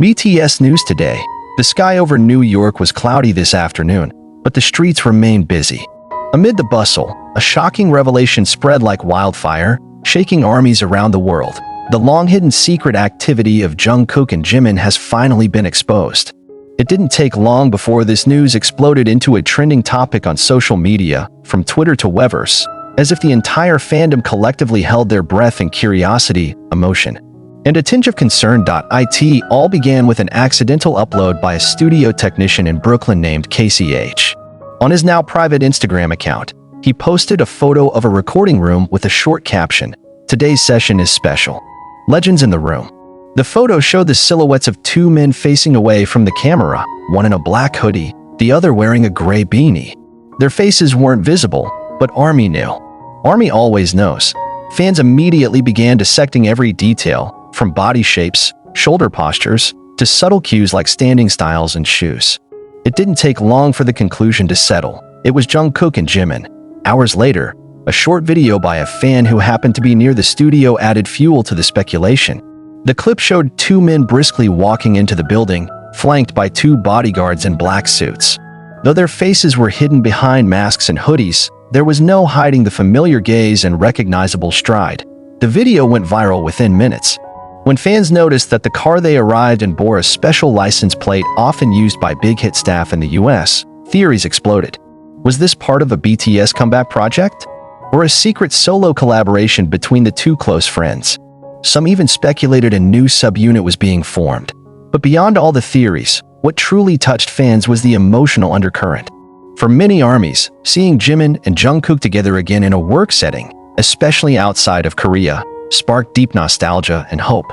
BTS News today. The sky over New York was cloudy this afternoon, but the streets remained busy. Amid the bustle, a shocking revelation spread like wildfire, shaking armies around the world. The long-hidden secret activity of Jungkook and Jimin has finally been exposed. It didn't take long before this news exploded into a trending topic on social media, from Twitter to Weverse, as if the entire fandom collectively held their breath in curiosity, emotion, and a tinge of concern. It all began with an accidental upload by a studio technician in Brooklyn named KCH. On his now private Instagram account, he posted a photo of a recording room with a short caption, "Today's session is special. Legends in the room." The photo showed the silhouettes of two men facing away from the camera, one in a black hoodie, the other wearing a gray beanie. Their faces weren't visible, but ARMY knew. ARMY always knows. Fans immediately began dissecting every detail, from body shapes, shoulder postures, to subtle cues like standing styles and shoes. It didn't take long for the conclusion to settle. It was Jungkook and Jimin. Hours later, a short video by a fan who happened to be near the studio added fuel to the speculation. The clip showed two men briskly walking into the building, flanked by two bodyguards in black suits. Though their faces were hidden behind masks and hoodies, there was no hiding the familiar gaze and recognizable stride. The video went viral within minutes. When fans noticed that the car they arrived in bore a special license plate often used by big hit staff in the US, theories exploded. Was this part of a BTS comeback project? Or a secret solo collaboration between the two close friends? Some even speculated a new subunit was being formed. But beyond all the theories, what truly touched fans was the emotional undercurrent. For many armies, seeing Jimin and Jungkook together again in a work setting, especially outside of Korea, sparked deep nostalgia and hope.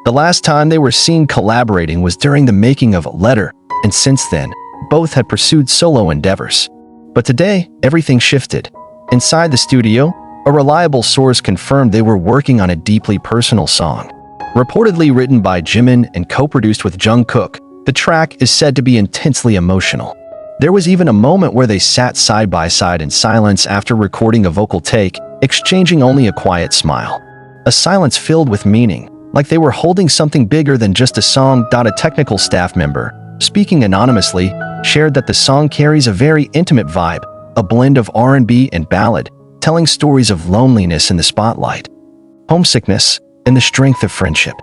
The last time they were seen collaborating was during the making of Letter, and since then, both had pursued solo endeavors. But today, everything shifted. Inside the studio, a reliable source confirmed they were working on a deeply personal song. Reportedly written by Jimin and co-produced with Jungkook, the track is said to be intensely emotional. There was even a moment where they sat side by side in silence after recording a vocal take, exchanging only a quiet smile. A silence filled with meaning, like they were holding something bigger than just a song. A technical staff member, speaking anonymously, shared that the song carries a very intimate vibe, a blend of R&B and ballad, telling stories of loneliness in the spotlight, homesickness, and the strength of friendship.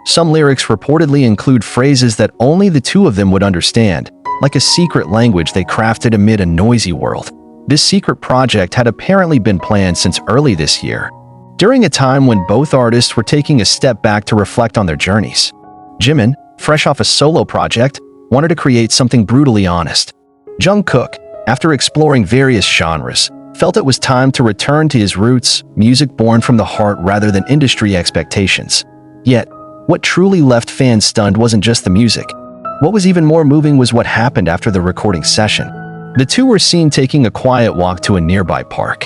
Some lyrics reportedly include phrases that only the two of them would understand, like a secret language they crafted amid a noisy world. This secret project had apparently been planned since early this year, during a time when both artists were taking a step back to reflect on their journeys. Jimin, fresh off a solo project, wanted to create something brutally honest. Jungkook, after exploring various genres, felt it was time to return to his roots, music born from the heart rather than industry expectations. Yet, what truly left fans stunned wasn't just the music. What was even more moving was what happened after the recording session. The two were seen taking a quiet walk to a nearby park.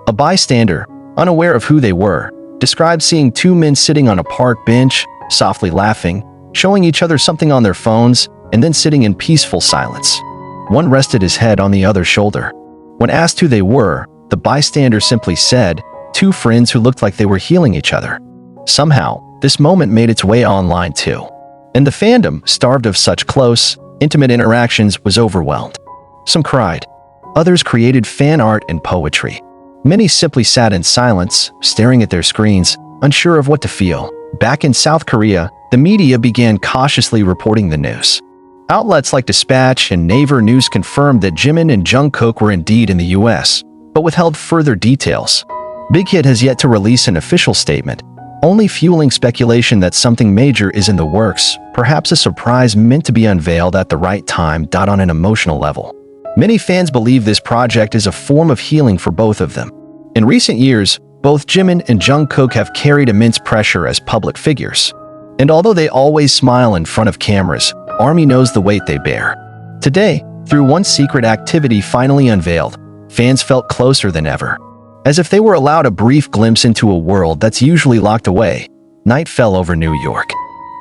A bystander, unaware of who they were, described seeing two men sitting on a park bench, softly laughing, showing each other something on their phones, and then sitting in peaceful silence. One rested his head on the other's shoulder. When asked who they were, the bystander simply said, "Two friends who looked like they were healing each other." Somehow, this moment made its way online too. And the fandom, starved of such close, intimate interactions, was overwhelmed. Some cried. Others created fan art and poetry. Many simply sat in silence, staring at their screens, unsure of what to feel. Back in South Korea, the media began cautiously reporting the news. Outlets like Dispatch and Naver News confirmed that Jimin and Jungkook were indeed in the US, but withheld further details. Big Hit has yet to release an official statement, only fueling speculation that something major is in the works, perhaps a surprise meant to be unveiled at the right time. On an emotional level, many fans believe this project is a form of healing for both of them. In recent years, both Jimin and Jungkook have carried immense pressure as public figures. And although they always smile in front of cameras, ARMY knows the weight they bear. Today, through one secret activity finally unveiled, fans felt closer than ever. As if they were allowed a brief glimpse into a world that's usually locked away, night fell over New York.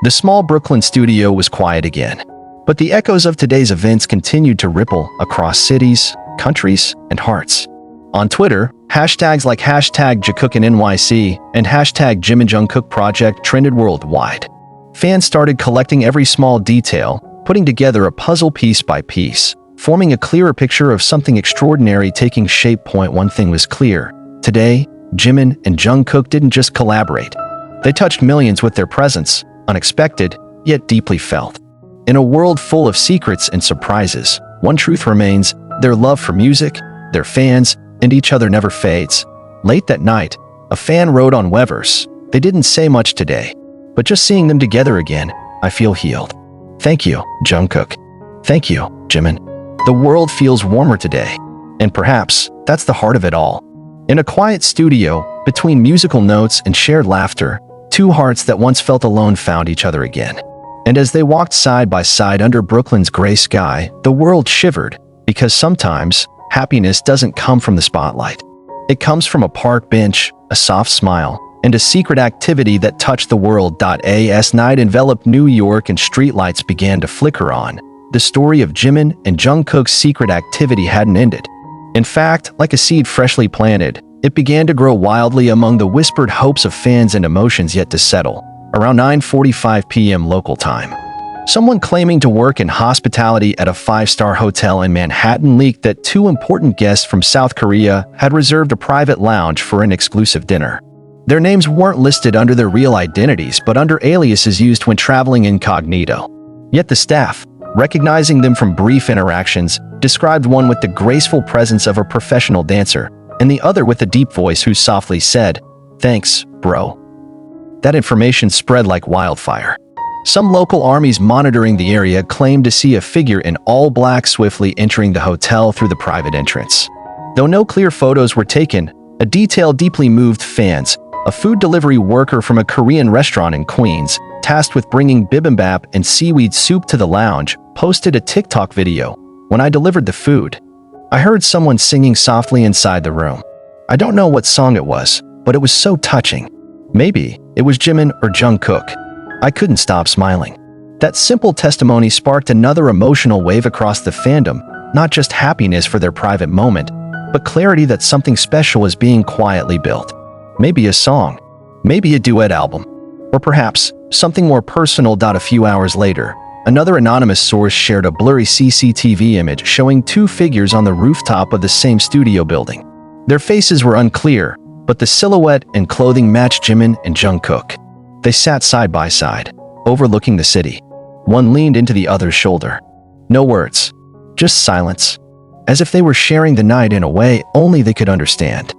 The small Brooklyn studio was quiet again. But the echoes of today's events continued to ripple across cities, countries, and hearts. On Twitter, hashtags like #JungkookInNYC and #JiminJungkook Project trended worldwide. Fans started collecting every small detail, putting together a puzzle piece by piece, forming a clearer picture of something extraordinary taking shape. One thing was clear. Today, Jimin and Jungkook didn't just collaborate. They touched millions with their presence, unexpected, yet deeply felt. In a world full of secrets and surprises, one truth remains: their love for music, their fans, and each other never fades. Late that night, a fan wrote on Weverse, "They didn't say much today, but just seeing them together again, I feel healed. Thank you, Jungkook. Thank you, Jimin. The world feels warmer today." And perhaps that's the heart of it all. In a quiet studio, between musical notes and shared laughter, two hearts that once felt alone found each other again. And as they walked side by side under Brooklyn's gray sky, the world shivered, because sometimes happiness doesn't come from the spotlight. It comes from a park bench, a soft smile, and a secret activity that touched the world. As night enveloped New York and streetlights began to flicker on, the story of Jimin and Jungkook's secret activity hadn't ended. In fact, like a seed freshly planted, it began to grow wildly among the whispered hopes of fans and emotions yet to settle. Around 9:45 p.m. local time, someone claiming to work in hospitality at a five-star hotel in Manhattan leaked that two important guests from South Korea had reserved a private lounge for an exclusive dinner. Their names weren't listed under their real identities but under aliases used when traveling incognito. Yet the staff, recognizing them from brief interactions, described one with the graceful presence of a professional dancer and the other with a deep voice who softly said, "Thanks, bro." That information spread like wildfire. Some local armies monitoring the area claimed to see a figure in all black swiftly entering the hotel through the private entrance. Though no clear photos were taken, a detail deeply moved fans. A food delivery worker from a Korean restaurant in Queens, tasked with bringing bibimbap and seaweed soup to the lounge, posted a TikTok video. "When I delivered the food, I heard someone singing softly inside the room. I don't know what song it was, but it was so touching. Maybe it was Jimin or Jungkook. I couldn't stop smiling." That simple testimony sparked another emotional wave across the fandom, not just happiness for their private moment, but clarity that something special is being quietly built. Maybe a song, maybe a duet album, or perhaps something more personal. A few hours later, another anonymous source shared a blurry CCTV image showing two figures on the rooftop of the same studio building. Their faces were unclear, but the silhouette and clothing matched Jimin and Jungkook. They sat side by side, overlooking the city. One leaned into the other's shoulder. No words, just silence, as if they were sharing the night in a way only they could understand.